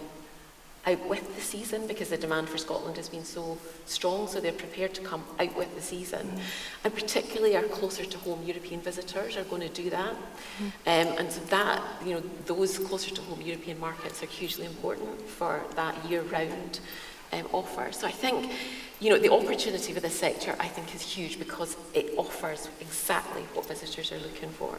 out with the season, because the demand for Scotland has been so strong, so they're prepared to come out with the season. And particularly our closer to home European visitors are going to do that. And so that, you know, those closer to home European markets are hugely important for that year-round offer. So I think, you know, the opportunity for this sector, I think, is huge, because it offers exactly what visitors are looking for.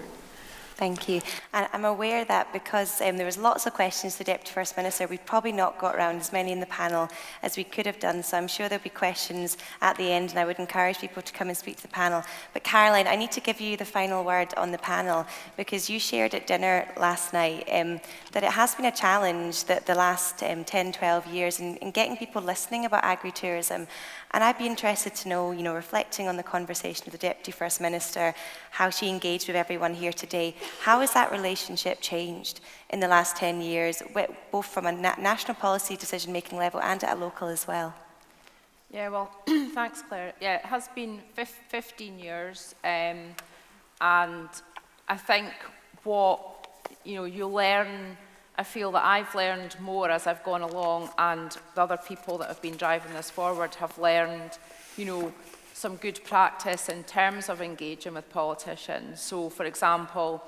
Thank you. And I'm aware that because there was lots of questions to the Deputy First Minister, we've probably not got around as many in the panel as we could have done, so I'm sure there'll be questions at the end, and I would encourage people to come and speak to the panel. But Caroline, I need to give you the final word on the panel, because you shared at dinner last night that it has been a challenge that the last 10, 12 years in getting people listening about agritourism. And I'd be interested to know, you know, reflecting on the conversation with the Deputy First Minister, how she engaged with everyone here today, How has that relationship changed in the last 10 years, both from a national policy decision-making level and at a local as well? Yeah, well, thanks, Claire. Yeah, it has been 15 years, and I think what, you learn, I feel that I've learned more as I've gone along, and the other people that have been driving this forward have learned, some good practice in terms of engaging with politicians. So, for example,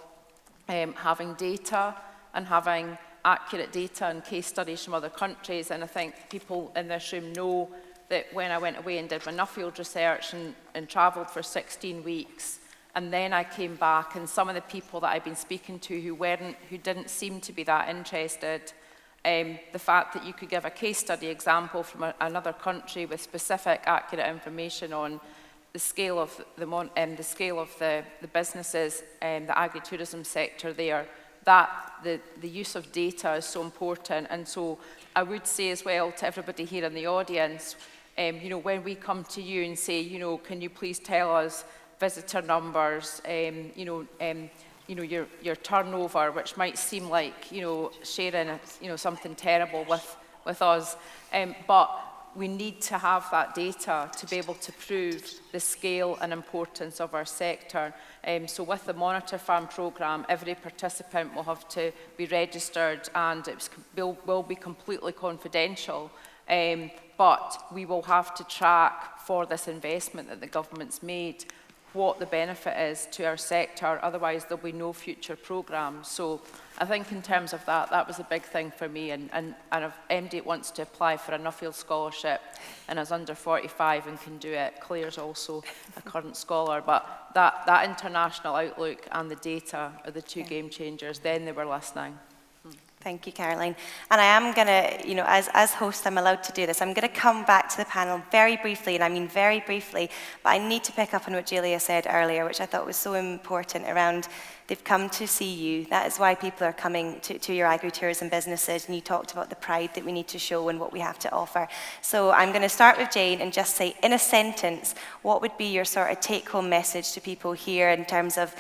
having data and having accurate data and case studies from other countries, and I think people in this room know that when I went away and did my Nuffield research and travelled for 16 weeks, and then I came back, and some of the people that I've been speaking to who didn't seem to be that interested, the fact that you could give a case study example from another country with specific, accurate information on the scale of the businesses and the agritourism sector there, that the use of data is so important. And so I would say as well to everybody here in the audience, when we come to you and say, can you please tell us visitor numbers, your turnover, which might seem like, sharing, something terrible with us, but we need to have that data to be able to prove the scale and importance of our sector. So with the Monitor Farm programme, every participant will have to be registered, and it will be completely confidential. But we will have to track for this investment that the government's made what the benefit is to our sector, otherwise there'll be no future programmes. So I think in terms of that was a big thing for me, and if MD wants to apply for a Nuffield scholarship and is under 45 and can do it, Claire's also a current scholar, but that international outlook and the data are the two game changers. Then they were listening. Thank you, Caroline. And I am going to, as host, I'm allowed to do this. I'm going to come back to the panel very briefly, and I mean very briefly, but I need to pick up on what Julia said earlier, which I thought was so important around they've come to see you. That is why people are coming to your agritourism businesses, and you talked about the pride that we need to show and what we have to offer. So I'm going to start with Jane and just say, in a sentence, what would be your sort of take-home message to people here in terms of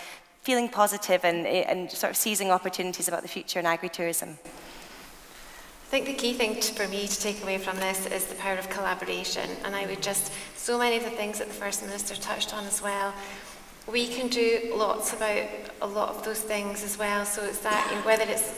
feeling positive and sort of seizing opportunities about the future in agritourism? I think the key thing for me to take away from this is the power of collaboration, and I would so many of the things that the First Minister touched on as well, we can do lots about a lot of those things as well. So it's that, whether it's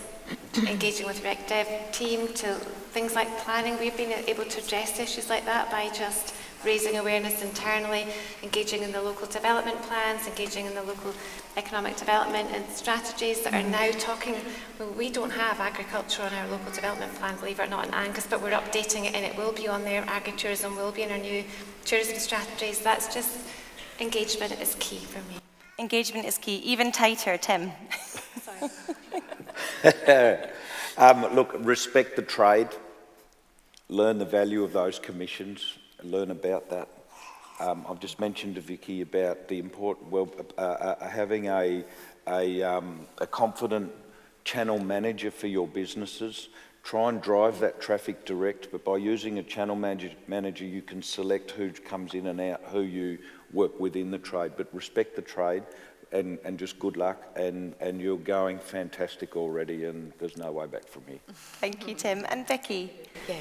engaging with the Rec Dev team to things like planning, we've been able to address issues like that by just raising awareness internally, engaging in the local development plans, engaging in the local economic development and strategies that are now talking. Well, we don't have agriculture on our local development plan, believe it or not, in Angus, but we're updating it and it will be on there. Agritourism will be in our new tourism strategies. That's just, engagement is key for me. Engagement is key. Even tighter, Tim. Look, respect the trade, learn the value of those commissions, learn about that. I've just mentioned to Vicki about the having a confident channel manager for your businesses. Try and drive that traffic direct, but by using a channel manager, you can select who comes in and out, who you work with in the trade. But respect the trade, and just good luck, and you're going fantastic already, and there's no way back from here. Thank you, Tim. And Vicki? Yeah.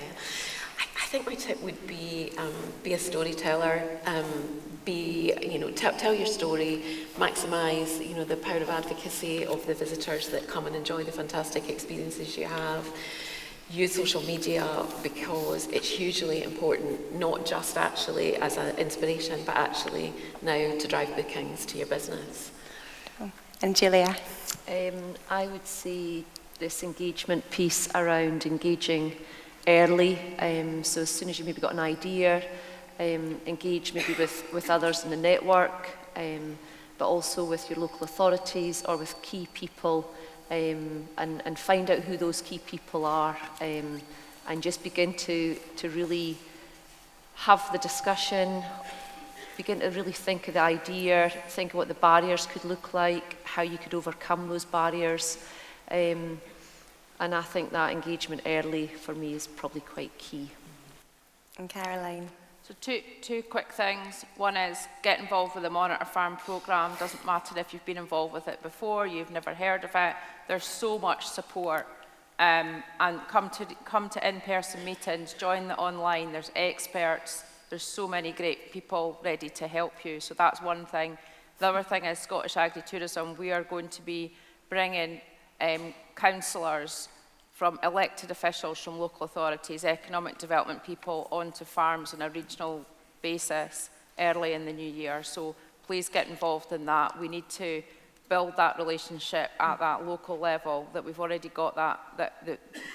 I think my tip would be a storyteller, tell your story, maximise, the power of advocacy of the visitors that come and enjoy the fantastic experiences you have. Use social media because it's hugely important, not just actually as an inspiration, but actually now to drive bookings to your business. And Julia? I would say this engagement piece around engaging early, so as soon as you maybe got an idea, engage maybe with others in the network, but also with your local authorities or with key people, and find out who those key people are, and just begin to really have the discussion, begin to really think of the idea, think of what the barriers could look like, how you could overcome those barriers. And I think that engagement early for me is probably quite key. And Caroline? So two quick things. One is get involved with the Monitor Farm programme. Doesn't matter if you've been involved with it before, you've never heard of it. There's so much support. And come to in-person meetings, join the online. There's experts. There's so many great people ready to help you. So that's one thing. The other thing is Scottish Agritourism. We are going to be bringing councillors from elected officials from local authorities, economic development people onto farms on a regional basis early in the new year. So please get involved in that. We need to build that relationship at that local level, that we've already got that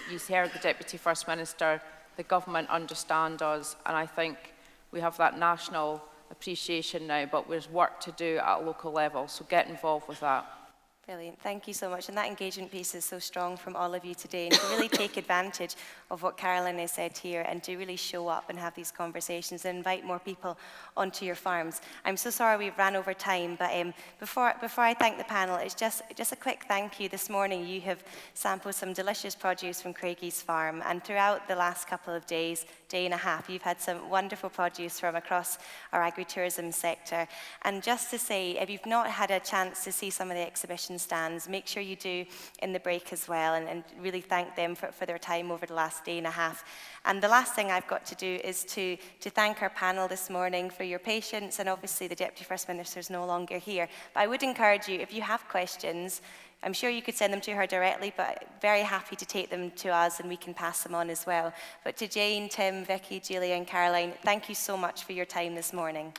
you heard the Deputy First Minister, the government understand us, and I think we have that national appreciation now, but there's work to do at a local level, so get involved with that. Brilliant, thank you so much. And that engagement piece is so strong from all of you today. And to really take advantage of what Caroline has said here and to really show up and have these conversations and invite more people onto your farms. I'm so sorry we've ran over time, but before I thank the panel, it's just a quick thank you. This morning you have sampled some delicious produce from Craigie's farm, and throughout the last couple of days, day and a half, you've had some wonderful produce from across our agritourism sector. And just to say, if you've not had a chance to see some of the exhibition stands, make sure you do in the break as well, and really thank them for their time over the last day and a half. And the last thing I've got to do is to thank our panel this morning for your patience, and obviously the Deputy First Minister is no longer here. But I would encourage you, if you have questions, I'm sure you could send them to her directly, but very happy to take them to us and we can pass them on as well. But to Jane, Tim, Vicki, Julia and Caroline, thank you so much for your time this morning.